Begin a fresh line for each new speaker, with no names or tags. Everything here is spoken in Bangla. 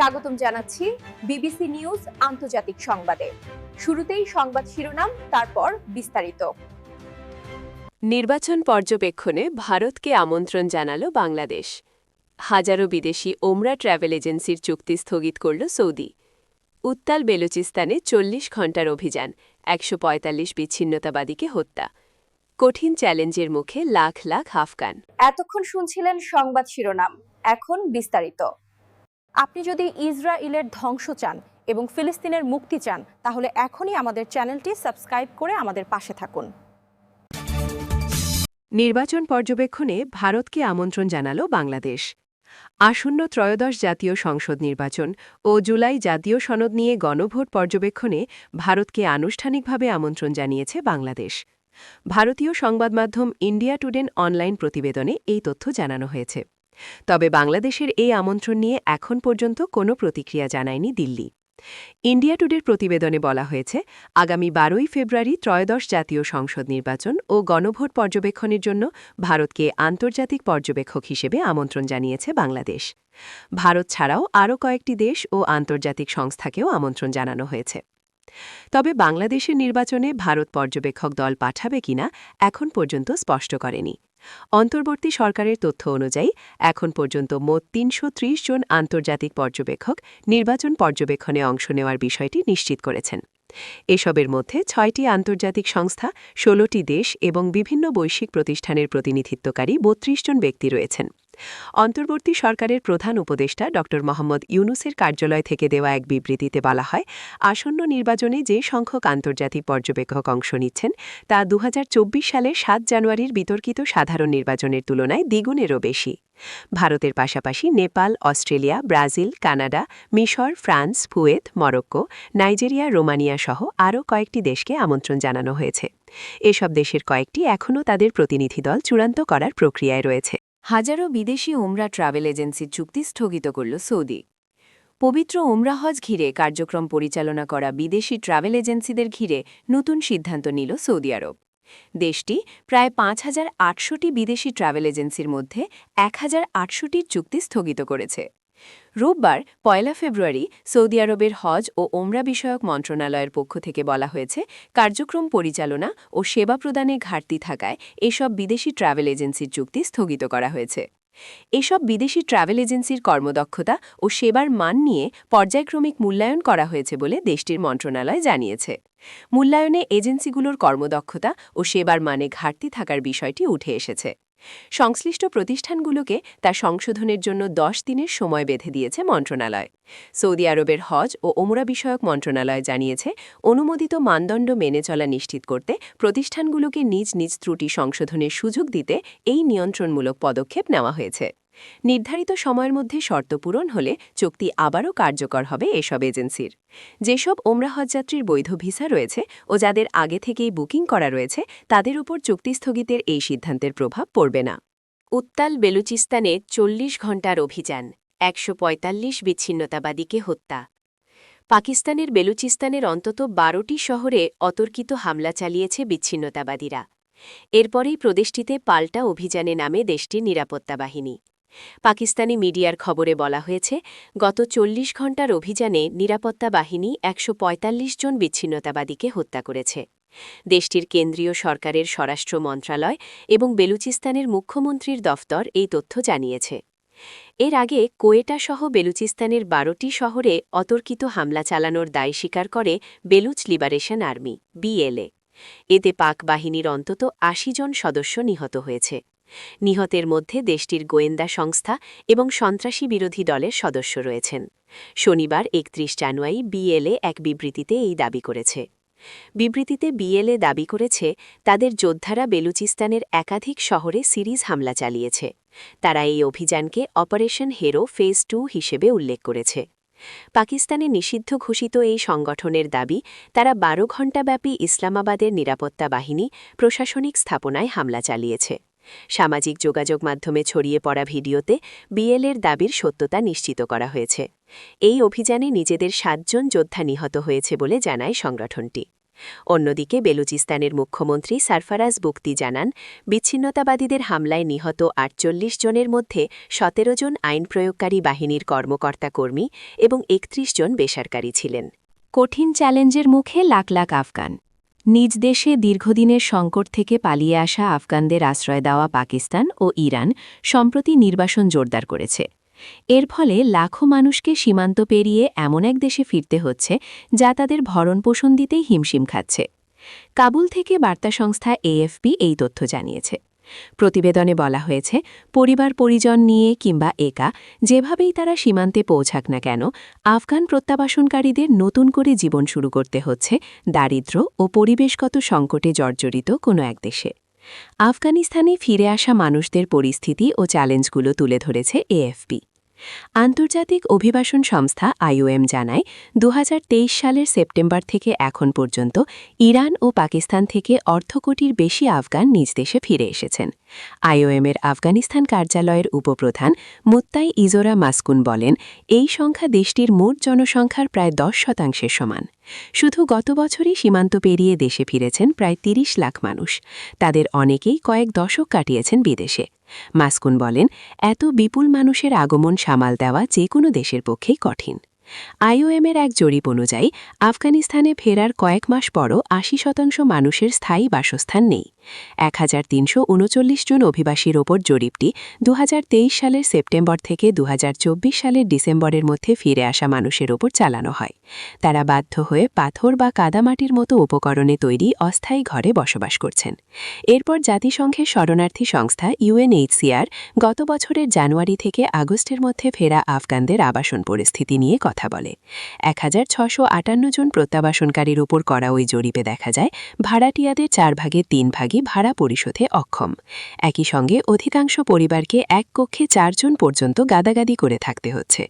স্বাগতম জানাচ্ছি বিবিসি নিউজ আন্তর্জাতিক সংবাদে। শুরুতেই সংবাদ শিরোনাম, তারপর বিস্তারিত।
নির্বাচন পর্যবেক্ষণে ভারতকে আমন্ত্রণ জানালো বাংলাদেশ। হাজারো বিদেশি ওমরা ট্রাভেল এজেন্সির চুক্তি স্থগিত করল সৌদি। উত্তাল বেলুচিস্তানে ৪০ ঘণ্টার অভিযান, ১৪৫ বিচ্ছিন্নতাবাদীকে হত্যা। কঠিন চ্যালেঞ্জের মুখে লাখ লাখ আফগান।
এতক্ষণ শুনছিলেন সংবাদ শিরোনাম, এখন বিস্তারিত। আপনি যদি ইসরায়েলের ধ্বংস চান এবং ফিলিস্তিনের মুক্তি চান, তাহলে এখনই আমাদের চ্যানেলটি সাবস্ক্রাইব করে আমাদের পাশে থাকুন।
নির্বাচন পর্যবেক্ষণে ভারতকে আমন্ত্রণ জানালো বাংলাদেশ। আসন্ন ত্রয়োদশ জাতীয় সংসদ নির্বাচন ও জুলাই জাতীয় সনদ নিয়ে গণভোট পর্যবেক্ষণে ভারতকে আনুষ্ঠানিকভাবে আমন্ত্রণ জানিয়েছে বাংলাদেশ। ভারতীয় সংবাদমাধ্যম ইন্ডিয়া টুডে অনলাইন প্রতিবেদনে এই তথ্য জানানো হয়েছে। তবে বাংলাদেশের এই আমন্ত্রণ নিয়ে এখন পর্যন্ত কোনো প্রতিক্রিয়া জানায়নি দিল্লি। ইন্ডিয়া টুডের প্রতিবেদনে বলা হয়েছে, আগামী ১২ই ফেব্রুয়ারি ত্রয়োদশ জাতীয় সংসদ নির্বাচন ও গণভোট পর্যবেক্ষণের জন্য ভারতকে আন্তর্জাতিক পর্যবেক্ষক হিসেবে আমন্ত্রণ জানিয়েছে বাংলাদেশ। ভারত ছাড়াও আরও কয়েকটি দেশ ও আন্তর্জাতিক সংস্থাকেও আমন্ত্রণ জানানো হয়েছে। তবে বাংলাদেশের নির্বাচনে ভারত পর্যবেক্ষক দল পাঠাবে কিনা এখন পর্যন্ত স্পষ্ট করেনি। অন্তর্বর্তী সরকারের তথ্য অনুযায়ী এখন পর্যন্ত মোট ৩৩০ জন আন্তর্জাতিক পর্যবেক্ষক নির্বাচন পর্যবেক্ষণে অংশ নেওয়ার বিষয়টি নিশ্চিত করেছেন। এসবের মধ্যে ৬টি আন্তর্জাতিক সংস্থা, ১৬টি দেশ এবং বিভিন্ন বৈশ্বিক প্রতিষ্ঠানের প্রতিনিধিত্বকারী ৩২ জন ব্যক্তি রয়েছেন। অন্তর্বর্তী সরকারের প্রধান উপদেষ্টা ড মোহাম্মদ ইউনুসের কার্যালয় থেকে দেওয়া এক বিবৃতিতে বলা হয়, আসন্ন নির্বাচনে যে সংখ্যক আন্তর্জাতিক পর্যবেক্ষক অংশ নিচ্ছেন তা ২০২৪ সালের ৭ জানুয়ারির বিতর্কিত সাধারণ নির্বাচনের তুলনায় দ্বিগুণেরও বেশি। ভারতের পাশাপাশি নেপাল, অস্ট্রেলিয়া, ব্রাজিল, কানাডা, মিশর, France, Kuwait, Morocco, Nigeria, Romania সহ আরও কয়েকটি দেশকে আমন্ত্রণ জানানো হয়েছে। এসব দেশের কয়েকটি এখনও তাদের প্রতিনিধি দল চূড়ান্ত করার প্রক্রিয়ায় রয়েছে। হাজারো বিদেশি ওমরা ট্রাভেল এজেন্সির চুক্তি স্থগিত করল সৌদি। পবিত্র ওমরা হজ ঘিরে কার্যক্রম পরিচালনা করা বিদেশি ট্রাভেল এজেন্সিদের ঘিরে নতুন সিদ্ধান্ত নিল সৌদি আরব। দেশটি প্রায় ৫,৮০০টি বিদেশি ট্রাভেল এজেন্সির মধ্যে ১,৮০০টির চুক্তি স্থগিত করেছে। রোববার ১ ফেব্রুয়ারি সৌদি আরবের হজ ও ওমরা বিষয়ক মন্ত্রণালয়ের পক্ষ থেকে বলা হয়েছে, কার্যক্রম পরিচালনা ও সেবা প্রদানে ঘাটতি থাকায় এসব বিদেশি ট্রাভেল এজেন্সির চুক্তি স্থগিত করা হয়েছে। এসব বিদেশি ট্রাভেল এজেন্সির কর্মদক্ষতা ও সেবার মান নিয়ে পর্যায়ক্রমিক মূল্যায়ন করা হয়েছে বলে দেশটির মন্ত্রণালয় জানিয়েছে। মূল্যায়নে এজেন্সিগুলোর কর্মদক্ষতা ও সেবার মানে ঘাটতি থাকার বিষয়টি উঠে এসেছে। সংশ্লিষ্ট প্রতিষ্ঠানগুলোকে তা সংশোধনের জন্য ১০ দিনের সময় বেঁধে দিয়েছে মন্ত্রণালয়। সৌদি আরবের হজ ও ওমরা বিষয়ক মন্ত্রণালয় জানিয়েছে, অনুমোদিত মানদণ্ড মেনে চলা নিশ্চিত করতে প্রতিষ্ঠানগুলোকে নিজ নিজ ত্রুটি সংশোধনের সুযোগ দিতে এই নিয়ন্ত্রণমূলক পদক্ষেপ নেওয়া হয়েছে। নির্ধারিত সময়ের মধ্যে শর্ত পূরণ হলে চুক্তি আবারও কার্যকর হবে এসব এজেন্সির। যেসব ওমরা হজযাত্রীর বৈধ ভিসা রয়েছে ও যাদের আগে থেকেই বুকিং করা রয়েছে, তাদের উপর চুক্তি স্থগিতের এই সিদ্ধান্তের প্রভাব পড়বে না। উত্তাল বেলুচিস্তানে ৪০ ঘণ্টার অভিযান, ১৪৫ বিচ্ছিন্নতাবাদীকে হত্যা। পাকিস্তানের বেলুচিস্তানের অন্তত ১২টি শহরে অতর্কিত হামলা চালিয়েছে বিচ্ছিন্নতাবাদীরা। এরপরেই প্রদেশটিতে পাল্টা অভিযানে নামে দেশটির নিরাপত্তা বাহিনী। পাকিস্তানি মিডিয়ার খবরে বলা হয়েছে, গত ৪০ ঘণ্টার অভিযানে নিরাপত্তা বাহিনী ১৪৫ জন বিচ্ছিন্নতাবাদীকে হত্যা করেছে। দেশটির কেন্দ্রীয় সরকারের স্বরাষ্ট্র মন্ত্রণালয় এবং বেলুচিস্তানের মুখ্যমন্ত্রীর দফতর এই তথ্য জানিয়েছে। এর আগে কোয়েটা সহ বেলুচিস্তানের ১২টি শহরে অতর্কিত হামলা চালানোর দায় স্বীকার করে বেলুচ লিবারেশন আর্মি (বিএলএ). এতে পাক বাহিনীর অন্তত ৮০ জন সদস্য নিহত হয়েছে। নিহতের মধ্যে দেশটির গোয়েন্দা সংস্থা এবং সন্ত্রাসী বিরোধী দলের সদস্য রয়েছেন। শনিবার ৩১ জানুয়ারি বিএলএ এক বিবৃতিতে এই দাবি করেছে। বিবৃতিতে বিএলএ দাবি করেছে, তাদের যোদ্ধারা বেলুচিস্তানের একাধিক শহরে সিরিজ হামলা চালিয়েছে। তারা এই অভিযানকে অপারেশন হেরো ফেজ ২ হিসেবে উল্লেখ করেছে। পাকিস্তানে নিষিদ্ধ ঘোষিত এই সংগঠনের দাবি, তারা ১২ ঘণ্টাব্যাপী ইসলামাবাদের নিরাপত্তা বাহিনী প্রশাসনিক স্থাপনায় হামলা চালিয়েছে। সামাজিক যোগাযোগ মাধ্যমে ছড়িয়ে পড়া ভিডিওতে বিএলএর দাবির সত্যতা নিশ্চিত করা হয়েছে। এই অভিযানে নিজেদের ৭ জন যোদ্ধা নিহত হয়েছে বলে জানায় সংগঠনটি। অন্যদিকে বেলুচিস্তানের মুখ্যমন্ত্রী সারফারাজ বুকতি জানান, বিচ্ছিন্নতাবাদীদের হামলায় নিহত ৪৮ জনের মধ্যে ১৭ জন আইন প্রয়োগকারী বাহিনীর কর্মকর্তা-কর্মী এবং ৩১ জন বেসরকারি ছিলেন। কঠিন চ্যালেঞ্জের মুখে লাখ লাখ আফগান। নিজ দেশে দীর্ঘদিনের সংকট থেকে পালিয়ে আসা আফগানদের আশ্রয় দেওয়া পাকিস্তান ও ইরান সম্প্রতি নির্বাসন জোরদার করেছে। এর ফলে লাখো মানুষকে সীমান্ত পেরিয়ে এমন এক দেশে ফিরতে হচ্ছে যা তাদের ভরণপোষণ দিতেই হিমশিম খাচ্ছে। কাবুল থেকে বার্তা সংস্থা এএফপি এই তথ্য জানিয়েছে। প্রতিবেদনে বলা হয়েছে, পরিবার পরিজন নিয়ে কিংবা একা যেভাবেই তারা সীমান্তে পৌঁছাক না কেন, আফগান প্রত্যাবাসনকারীদের নতুন করে জীবন শুরু করতে হচ্ছে দারিদ্র্য ও পরিবেশগত সংকটে জর্জরিত কোনো এক দেশে। আফগানিস্তানে ফিরে আসা মানুষদের পরিস্থিতি ও চ্যালেঞ্জগুলো তুলে ধরেছে এএফপি। আন্তর্জাতিক অভিবাসন সংস্থা আইওএম জানায়, ২০২৩ সালের সেপ্টেম্বর থেকে এখন পর্যন্ত ইরান ও পাকিস্তান থেকে অর্ধকোটির বেশি আফগান নিজ দেশে ফিরে এসেছেন। আইওএমের আফগানিস্তান কার্যালয়ের উপপ্রধান মুত্তাই ইজোরা মাসকুন বলেন, এই সংখ্যা দেশটির মোট জনসংখ্যার প্রায় ১০% সমান। শুধু গত বছরই সীমান্ত পেরিয়ে দেশে ফিরেছেন প্রায় ৩০ লাখ মানুষ। তাদের অনেকেই কয়েক দশক কাটিয়েছেন বিদেশে। মাসকুন বলেন, এত বিপুল মানুষের আগমন সামাল দেওয়া যে কোনো দেশের পক্ষেই কঠিন। আইওএমের এক জরিপ অনুযায়ী আফগানিস্তানে ফেরার কয়েক মাস পরও ৮০% মানুষের স্থায়ী বাসস্থান নেই। ১৩৩৩ জন অভিবাসীর ওপর জরিপটি ২০২৩ সালের সেপ্টেম্বর থেকে ২০২৪ সালের ডিসেম্বরের মধ্যে ফিরে আসা মানুষের ওপর চালানো হয়। তারা বাধ্য হয়ে পাথর বা কাদামাটির মতো উপকরণে তৈরি অস্থায়ী ঘরে বসবাস করছেন। এরপর জাতিসংঘের শরণার্থী সংস্থা ইউএনএইচসিআর গত বছরের জানুয়ারি থেকে আগস্টের মধ্যে ফেরা আফগানদের আবাসন পরিস্থিতি নিয়ে কথা বলে। ১৬৫৮ জন প্রত্যাবাসনকারীর ওপর করা ওই জরিপে দেখা যায়, ভাড়াটিয়াদের ৪ ভাগের ৩ ভাগই ভাড়া পরিশোধে অক্ষম। একই সঙ্গে অধিকাংশ পরিবারকে এক কক্ষে ৪ জন পর্যন্ত গাদাগাদি করে থাকতে হচ্ছে।